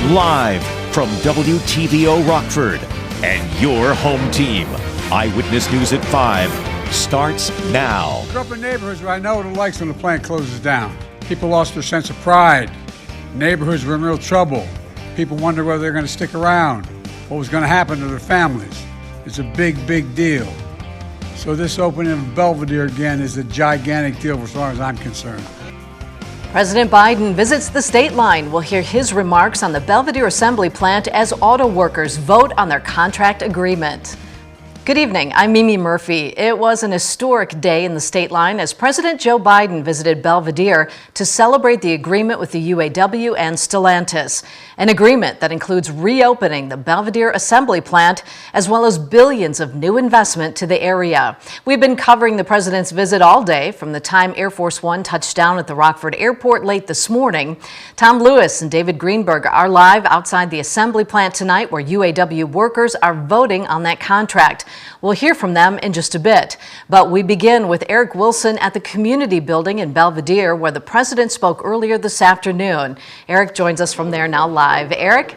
live from WTVO Rockford and your home team. Eyewitness News at 5 starts now. I grew up in neighborhoods where I know what it likes when the plant closes down. People lost their sense of pride. Neighborhoods were in real trouble. People wondered whether they're going to stick around, what was going to happen to their families. It's a big, big deal. So this opening of Belvidere again is a gigantic deal as far as I'm concerned. President Biden visits the state line. We'll hear his remarks on the Belvidere assembly plant as auto workers vote on their contract agreement. Good evening, I'm Mimi Murphy. It was an historic day in the state line as President Joe Biden visited Belvidere to celebrate the agreement with the UAW and Stellantis. An agreement that includes reopening the Belvidere assembly plant as well as billions of new investment to the area. We've been covering the president's visit all day from the time Air Force One touched down at the Rockford Airport late this morning. Tom Lewis and David Greenberg are live outside the assembly plant tonight where UAW workers are voting on that contract. We'll hear from them in just a bit. But we begin with Eric Wilson at the community building in Belvidere where the president spoke earlier this afternoon. Eric joins us from there now live. Eric?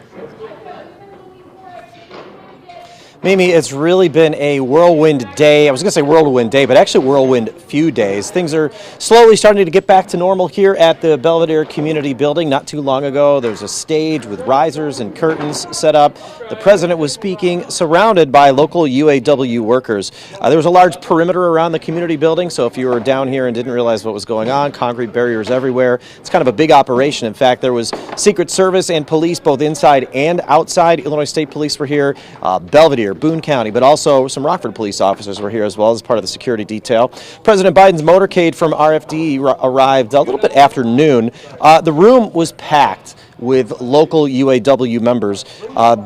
Mimi, it's really been a whirlwind day. I was going to say whirlwind day, but actually whirlwind few days. Things are slowly starting to get back to normal here at the Belvidere Community Building. Not too long ago, there's a stage with risers and curtains set up. The president was speaking, surrounded by local UAW workers. There was a large perimeter around the community building, so if you were down here and didn't realize what was going on, concrete barriers everywhere. It's kind of a big operation. In fact, there was Secret Service and police both inside and outside. Illinois State Police were here, Belvidere, Boone County, but also some Rockford police officers were here as well as part of the security detail. President Biden's motorcade from RFD arrived a little bit after noon. The room was packed with local UAW members.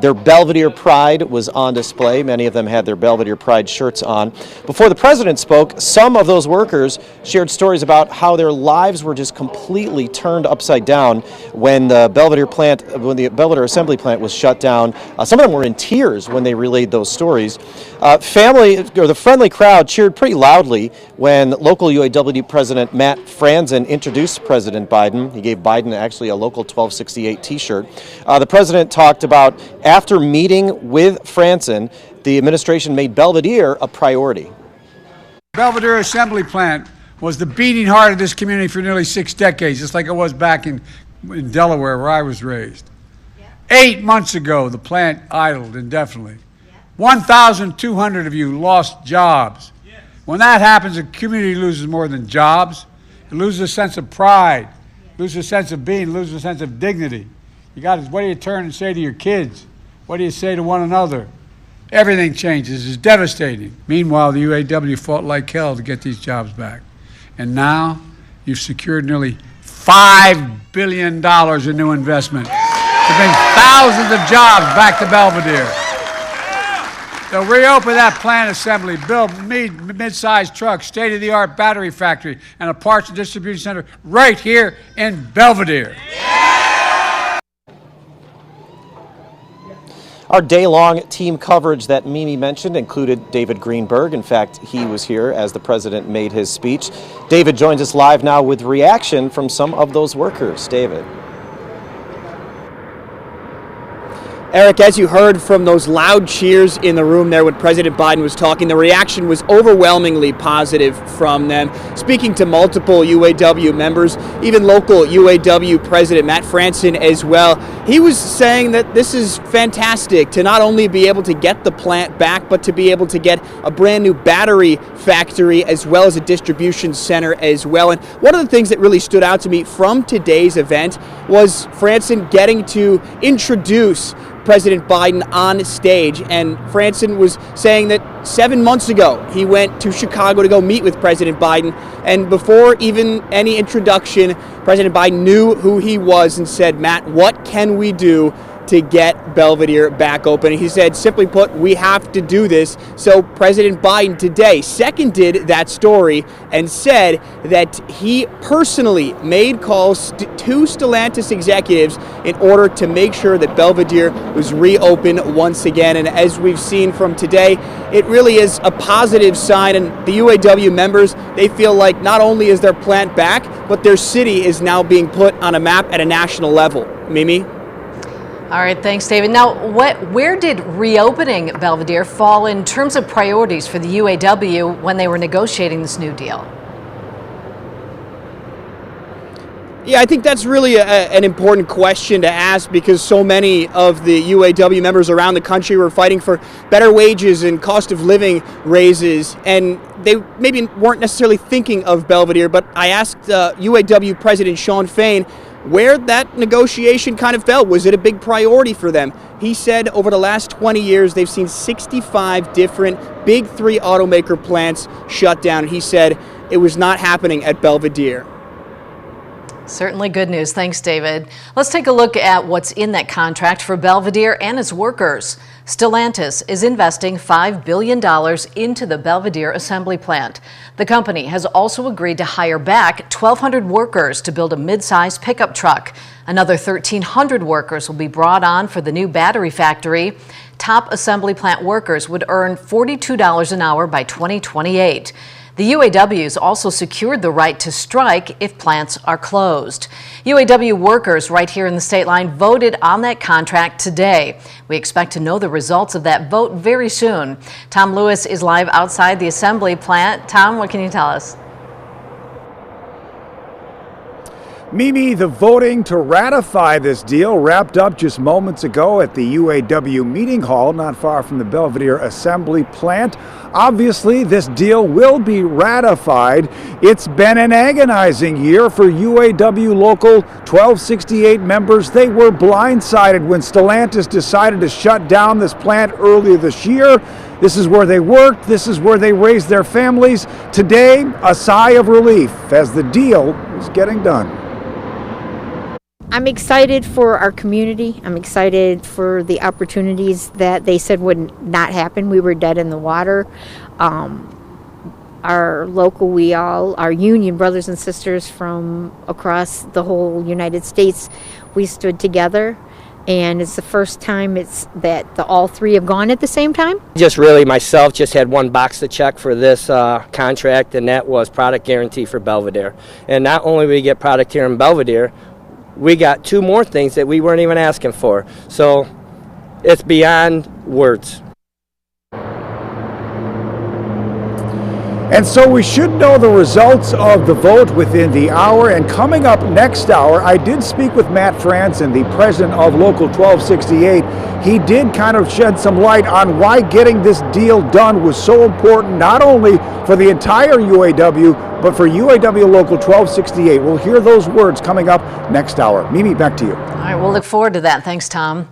Their Belvidere pride was on display. Many of them had their Belvidere pride shirts on. Before the president spoke, some of those workers shared stories about how their lives were just completely turned upside down when the Belvidere assembly plant was shut down. Some of them were in tears when they relayed those stories. The friendly crowd cheered pretty loudly when local UAW President Matt Franzen introduced President Biden. He gave Biden actually a local 1268 t-shirt. The president talked about after meeting with Franzen, the administration made Belvidere a priority. Belvidere assembly plant was the beating heart of this community for nearly 6 decades, just like it was back in Delaware where I was raised. 8 months ago, the plant idled indefinitely. 1,200 of you lost jobs. When that happens, a community loses more than jobs. It loses a sense of pride, loses a sense of being, loses a sense of dignity. What do you turn and say to your kids? What do you say to one another? Everything changes. It's devastating. Meanwhile, the UAW fought like hell to get these jobs back. And now you've secured nearly $5 billion in new investment to bring thousands of jobs back to Belvidere. They'll reopen that plant assembly, build mid-sized trucks, state-of-the-art battery factory, and a parts and distribution center right here in Belvidere. Our day-long team coverage that Mimi mentioned included David Greenberg. In fact, he was here as the president made his speech. David joins us live now with reaction from some of those workers. David. Eric, as you heard from those loud cheers in the room there when President Biden was talking, the reaction was overwhelmingly positive from them. Speaking to multiple UAW members, even local UAW President Matt Franzen as well, he was saying that this is fantastic to not only be able to get the plant back, but to be able to get a brand new battery factory as well as a distribution center as well. And one of the things that really stood out to me from today's event was Franzen getting to introduce President Biden on stage, and Franzen was saying that 7 months ago he went to Chicago to go meet with President Biden, and before even any introduction, President Biden knew who he was and said, "Matt, what can we do to get Belvidere back open?" He said, simply put, we have to do this. So President Biden today seconded that story and said that he personally made calls to Stellantis executives in order to make sure that Belvidere was reopened once again. And as we've seen from today, it really is a positive sign. And the UAW members, they feel like not only is their plant back, but their city is now being put on a map at a national level. Mimi? All right, thanks, David. Now, where did reopening Belvidere fall in terms of priorities for the UAW when they were negotiating this new deal? Yeah, I think that's really an important question to ask because so many of the UAW members around the country were fighting for better wages and cost of living raises, and they maybe weren't necessarily thinking of Belvidere, but I asked UAW President Shawn Fain where that negotiation kind of fell. Was it a big priority for them? He said over the last 20 years, they've seen 65 different big three automaker plants shut down. He said it was not happening at Belvidere. Certainly good news. Thanks, David. Let's take a look at what's in that contract for Belvidere and its workers. Stellantis is investing $5 billion into the Belvidere assembly plant. The company has also agreed to hire back 1,200 workers to build a mid-size pickup truck. Another 1,300 workers will be brought on for the new battery factory. Top assembly plant workers would earn $42 an hour by 2028. The UAWs also secured the right to strike if plants are closed. UAW workers right here in the state line voted on that contract today. We expect to know the results of that vote very soon. Tom Lewis is live outside the assembly plant. Tom, what can you tell us? Mimi, the voting to ratify this deal wrapped up just moments ago at the UAW meeting hall not far from the Belvidere assembly plant. Obviously, this deal will be ratified. It's been an agonizing year for UAW Local 1268 members. They were blindsided when Stellantis decided to shut down this plant earlier this year. This is where they worked. This is where they raised their families. Today, a sigh of relief as the deal is getting done. I'm excited for our community. I'm excited for the opportunities that they said would not happen. We were dead in the water. Our local, our union brothers and sisters from across the whole United States, we stood together. And it's the first time that all three have gone at the same time. Just really myself just had one box to check for this contract, and that was product guarantee for Belvidere. And not only do we get product here in Belvidere, we got two more things that we weren't even asking for. So it's beyond words. And so we should know the results of the vote within the hour. And coming up next hour, I did speak with Matt Franson, the president of Local 1268. He did kind of shed some light on why getting this deal done was so important, not only for the entire UAW, but for UAW Local 1268. We'll hear those words coming up next hour. Mimi, back to you. All right, we'll look forward to that. Thanks, Tom.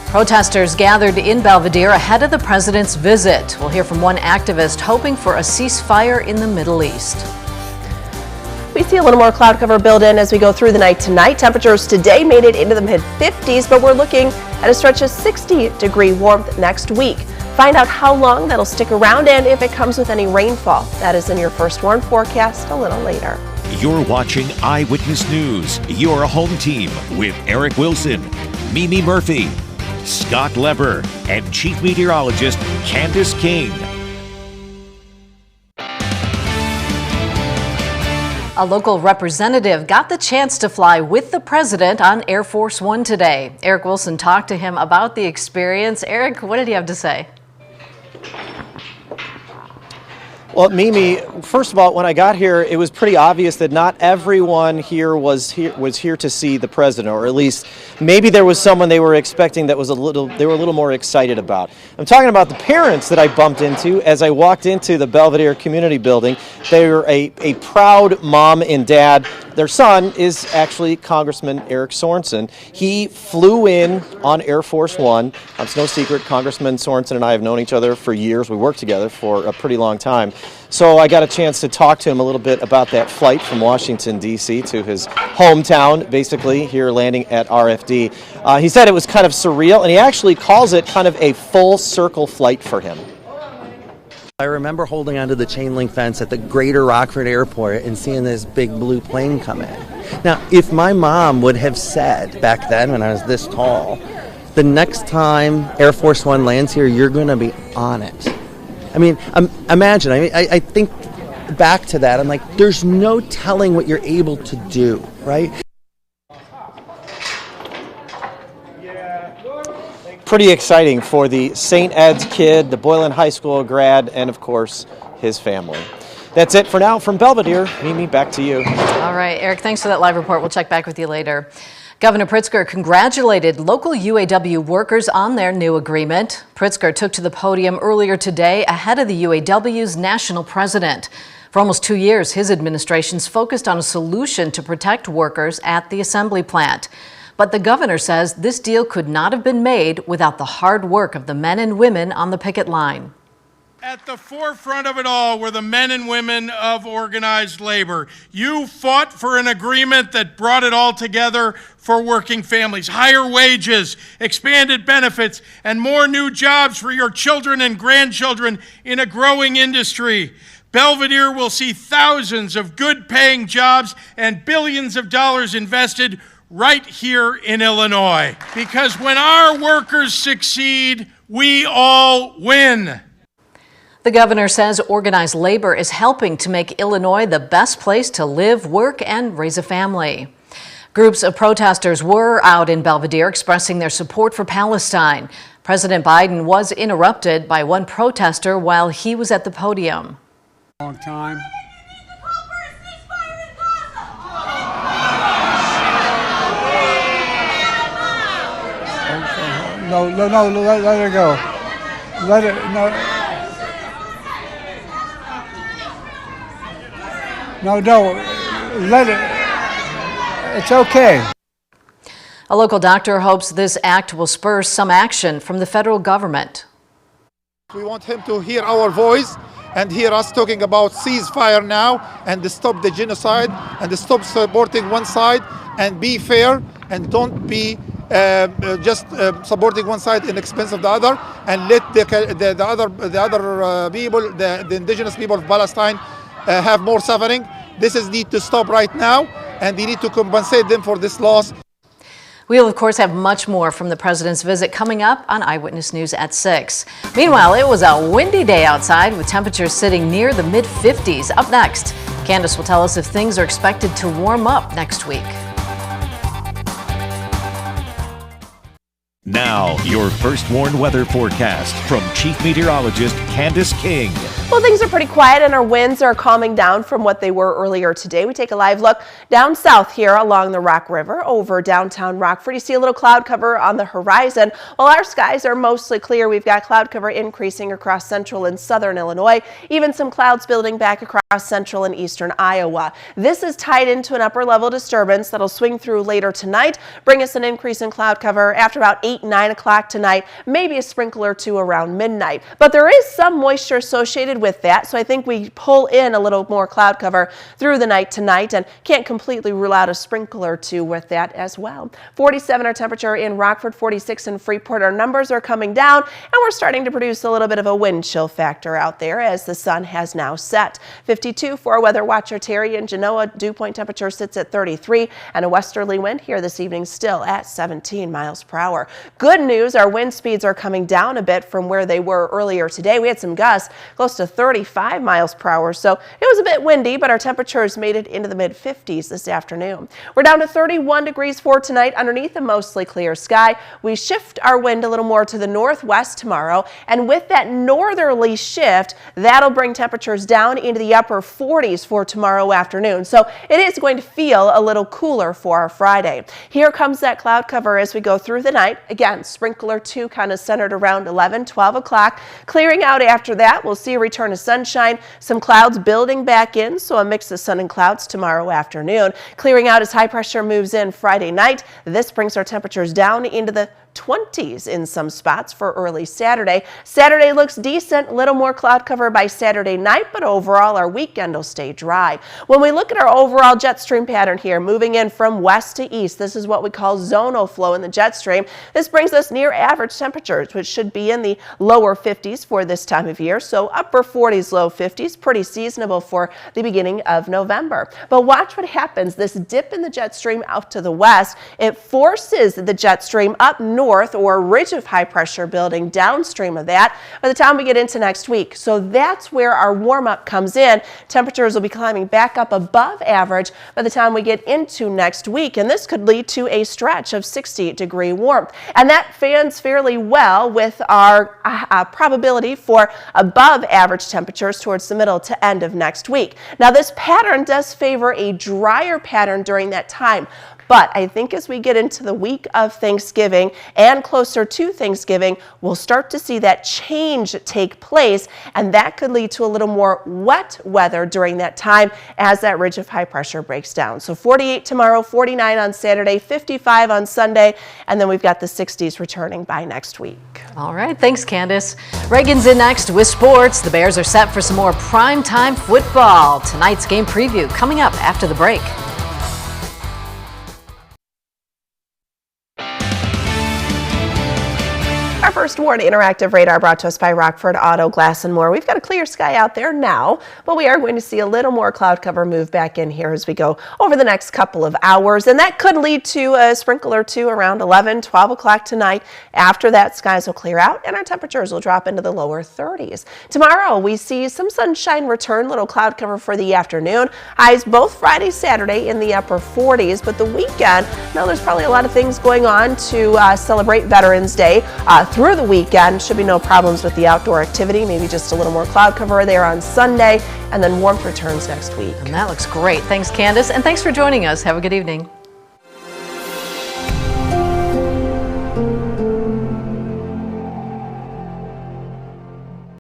Protesters gathered in Belvidere ahead of the president's visit. We'll hear from one activist hoping for a ceasefire in the Middle East. We see a little more cloud cover build in as we go through the night tonight. Temperatures today made it into the mid-50s, but we're looking at a stretch of 60-degree warmth next week. Find out how long that'll stick around and if it comes with any rainfall. That is in your First Warn forecast a little later. You're watching Eyewitness News, your home team with Eric Wilson, Mimi Murphy, Scott Leber, and Chief Meteorologist Candace King. A local representative got the chance to fly with the president on Air Force One today. Eric Wilson talked to him about the experience. Eric, what did he have to say? Well, Mimi, first of all, when I got here, it was pretty obvious that not everyone here was here to see the president, or at least maybe there was someone they were expecting that was they were a little more excited about. I'm talking about the parents that I bumped into as I walked into the Belvidere Community Building. They were a proud mom and dad. Their son is actually Congressman Eric Sorensen. He flew in on Air Force One. It's no secret, Congressman Sorensen and I have known each other for years. We worked together for a pretty long time. So I got a chance to talk to him a little bit about that flight from Washington, D.C. to his hometown, basically, here landing at RFD. He said it was kind of surreal, and he actually calls it kind of a full circle flight for him. I remember holding onto the chain link fence at the Greater Rockford Airport and seeing this big blue plane come in. Now, if my mom would have said back then when I was this tall, the next time Air Force One lands here, you're going to be on it. I mean, imagine, I think back to that, I'm like, there's no telling what you're able to do, right? Pretty exciting for the St. Ed's kid, the Boylan High School grad, and of course, his family. That's it for now from Belvidere. Mimi, back to you. All right, Eric, thanks for that live report. We'll check back with you later. Governor Pritzker congratulated local UAW workers on their new agreement. Pritzker took to the podium earlier today ahead of the UAW's national president. For almost 2 years, his administration's focused on a solution to protect workers at the assembly plant. But the governor says this deal could not have been made without the hard work of the men and women on the picket line. At the forefront of it all were the men and women of organized labor. You fought for an agreement that brought it all together for working families. Higher wages, expanded benefits, and more new jobs for your children and grandchildren in a growing industry. Belvidere will see thousands of good-paying jobs and billions of dollars invested right here in Illinois. Because when our workers succeed, we all win. The governor says organized labor is helping to make Illinois the best place to live, work, and raise a family. Groups of protesters were out in Belvidere expressing their support for Palestine. President Biden was interrupted by one protester while he was at the podium. Long time. No, let it go. Let it, no, let it, it's okay. A local doctor hopes this act will spur some action from the federal government. We want him to hear our voice and hear us talking about ceasefire now and to stop the genocide and to stop supporting one side and be fair and don't be just supporting one side in expense of the other, and let the other people, the indigenous people of Palestine, have more suffering. This is need to stop right now, and they need to compensate them for this loss. We'll, of course, have much more from the president's visit coming up on Eyewitness News at 6. Meanwhile, it was a windy day outside with temperatures sitting near the mid-50s. Up next, Candace will tell us if things are expected to warm up next week. Now, your first warned weather forecast from Chief Meteorologist Candace King. Well, things are pretty quiet and our winds are calming down from what they were earlier today. We take a live look down south here along the Rock River over downtown Rockford. You see a little cloud cover on the horizon. While our skies are mostly clear, we've got cloud cover increasing across central and southern Illinois, even some clouds building back across central and eastern Iowa. This is tied into an upper level disturbance that'll swing through later tonight, bring us an increase in cloud cover after about 8-9 o'clock tonight, maybe a sprinkle or two around midnight. But there is some moisture associated with that, so I think we pull in a little more cloud cover through the night tonight and can't completely rule out a sprinkle or two with that as well. 47 our temperature in Rockford, 46 in Freeport. Our numbers are coming down and we're starting to produce a little bit of a wind chill factor out there as the sun has now set. 52 for our weather watcher Terry in Genoa. Dew point temperature sits at 33 and a westerly wind here this evening still at 17 miles per hour. Good news, our wind speeds are coming down a bit from where they were earlier today. We had some gusts close to 35 miles per hour, so it was a bit windy, but our temperatures made it into the mid-50s this afternoon. We're down to 31 degrees for tonight underneath a mostly clear sky. We shift our wind a little more to the northwest tomorrow, and with that northerly shift, that'll bring temperatures down into the upper 40s for tomorrow afternoon. So it is going to feel a little cooler for our Friday. Here comes that cloud cover as we go through the night. Again, sprinkle or two kind of centered around 11, 12 o'clock. Clearing out after that, we'll see a return of sunshine, some clouds building back in, so a mix of sun and clouds tomorrow afternoon. Clearing out as high pressure moves in Friday night. This brings our temperatures down into the 20s in some spots for early Saturday. Saturday looks decent, little more cloud cover by Saturday night, but overall our weekend will stay dry. When we look at our overall jet stream pattern here, moving in from west to east, this is what we call zonal flow in the jet stream. This brings us near average temperatures, which should be in the lower 50s for this time of year, so upper 40s, low 50s, pretty seasonable for the beginning of November. But watch what happens. This dip in the jet stream out to the west, it forces the jet stream up north, or a ridge of high pressure building downstream of that by the time we get into next week. So that's where our warm up comes in. Temperatures will be climbing back up above average by the time we get into next week, and this could lead to a stretch of 60-degree warmth. And that fans fairly well with our probability for above average temperatures towards the middle to end of next week. Now, this pattern does favor a drier pattern during that time. But I think as we get into the week of Thanksgiving and closer to Thanksgiving, we'll start to see that change take place, and that could lead to a little more wet weather during that time as that ridge of high pressure breaks down. So 48 tomorrow, 49 on Saturday, 55 on Sunday, and then we've got the 60s returning by next week. All right, thanks, Candace. Reagan's in next with sports. The Bears are set for some more primetime football. Tonight's game preview coming up after the break. Our first Warn Interactive Radar brought to us by Rockford Auto Glass and More. We've got a clear sky out there now, but we are going to see a little more cloud cover move back in here as we go over the next couple of hours, and that could lead to a sprinkle or two around 11, 12 o'clock tonight. After that, skies will clear out and our temperatures will drop into the lower 30s. Tomorrow, we see some sunshine return, little cloud cover for the afternoon. Highs both Friday, Saturday in the upper 40s, but the weekend, now there's probably a lot of things going on to celebrate Veterans Day. Through the weekend, should be no problems with the outdoor activity, maybe just a little more cloud cover there on Sunday, and then warmth returns next week. And that looks great. Thanks, Candace, and thanks for joining us. Have a good evening.